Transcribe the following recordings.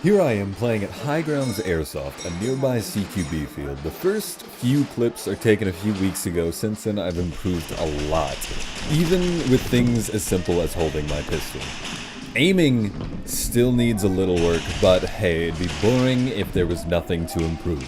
Here I am playing at High Grounds Airsoft, a nearby CQB field. The first few clips are taken a few weeks ago. Since then I've improved a lot, even with things as simple as holding my pistol. Aiming still needs a little work, but hey, it'd be boring if there was nothing to improve.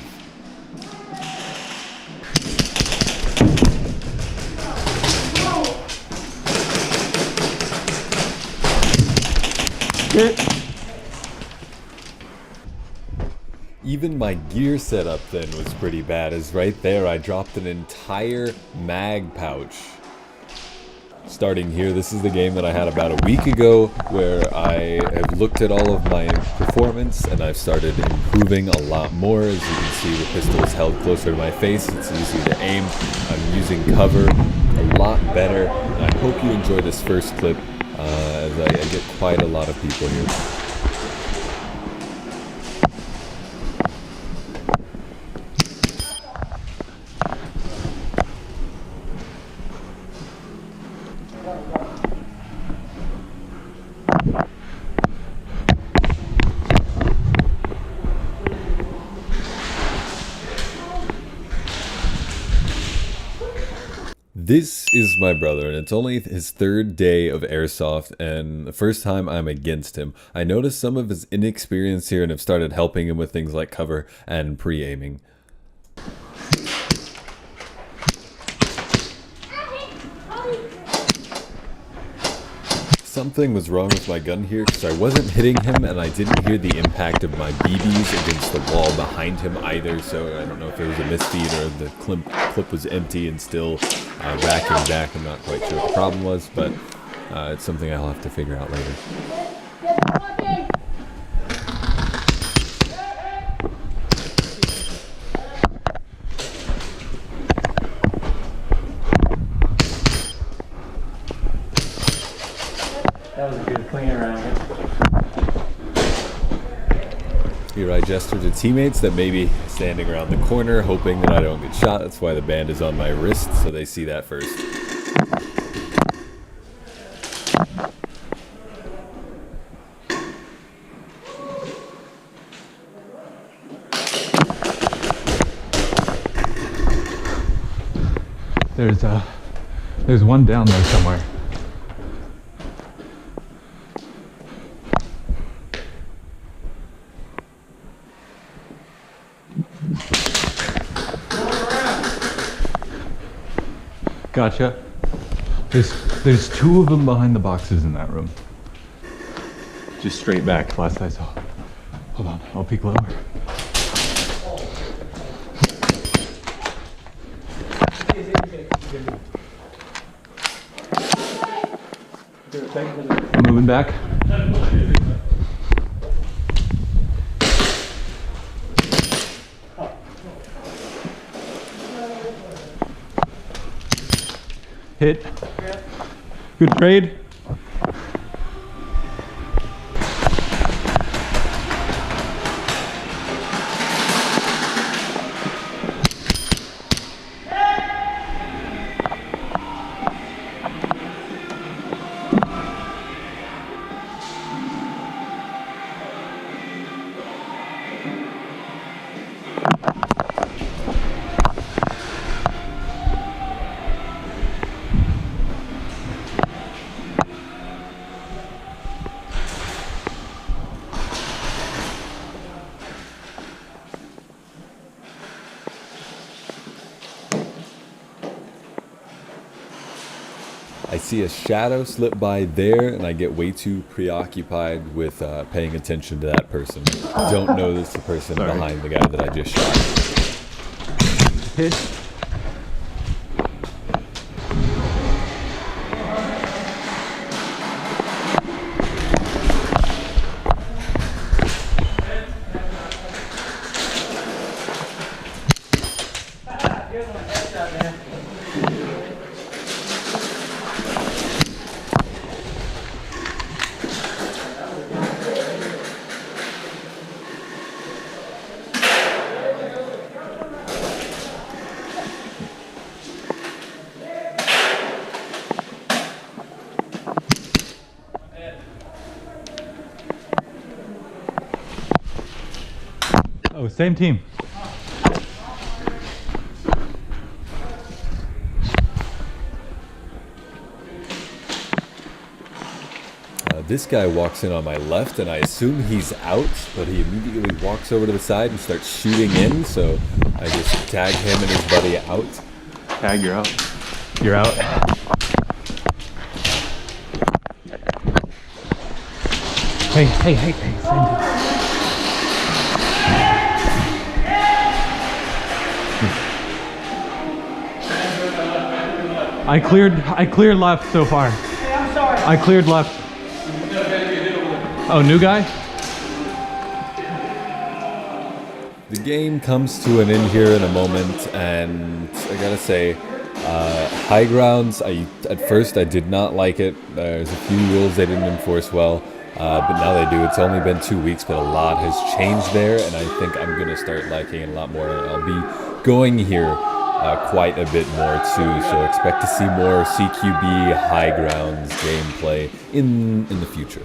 Even my gear setup then was pretty bad, as right there I dropped an entire mag pouch. Starting here, this is the game that I had about a week ago, where I have looked at all of my performance and I've started improving a lot more. As you can see, the pistol is held closer to my face, it's easier to aim, I'm using cover a lot better. I hope you enjoy this first clip, as I get quite a lot of people here. This is my brother, and it's only his third day of Airsoft, and the first time I'm against him. I noticed some of his inexperience here and have started helping him with things like cover and pre-aiming. Something was wrong with my gun here, because I wasn't hitting him and I didn't hear the impact of my BBs against the wall behind him either, so I don't know if it was a misfeed or the clip was empty and still racking back. I'm not quite sure what the problem was, but it's something I'll have to figure out later. That was a good clean around. Here I gesture to teammates that may be standing around the corner, hoping that I don't get shot. That's why the band is on my wrist, so they see that first. There's one down there somewhere. Gotcha. There's two of them behind the boxes in that room. Just straight back, last I saw. Hold on, I'll peek lower. Moving back. Hit. Good trade. I see a shadow slip by there, and I get way too preoccupied with paying attention to that person. Don't know this the person behind the guy that I just shot. Hit. Oh, same team. This guy walks in on my left, and I assume he's out, but he immediately walks over to the side and starts shooting in, so I just tag him and his buddy out. Tag, you're out. You're out. Hey, same team. I cleared left so far. Hey, I'm sorry. I cleared left. Oh, new guy? The game comes to an end here in a moment, and I gotta say, high grounds, at first I did not like it. There's a few rules they didn't enforce well, but now they do. It's only been 2 weeks, but a lot has changed there, and I think I'm gonna start liking it a lot more. I'll be going here quite a bit more too, so expect to see more CQB high grounds gameplay in the future.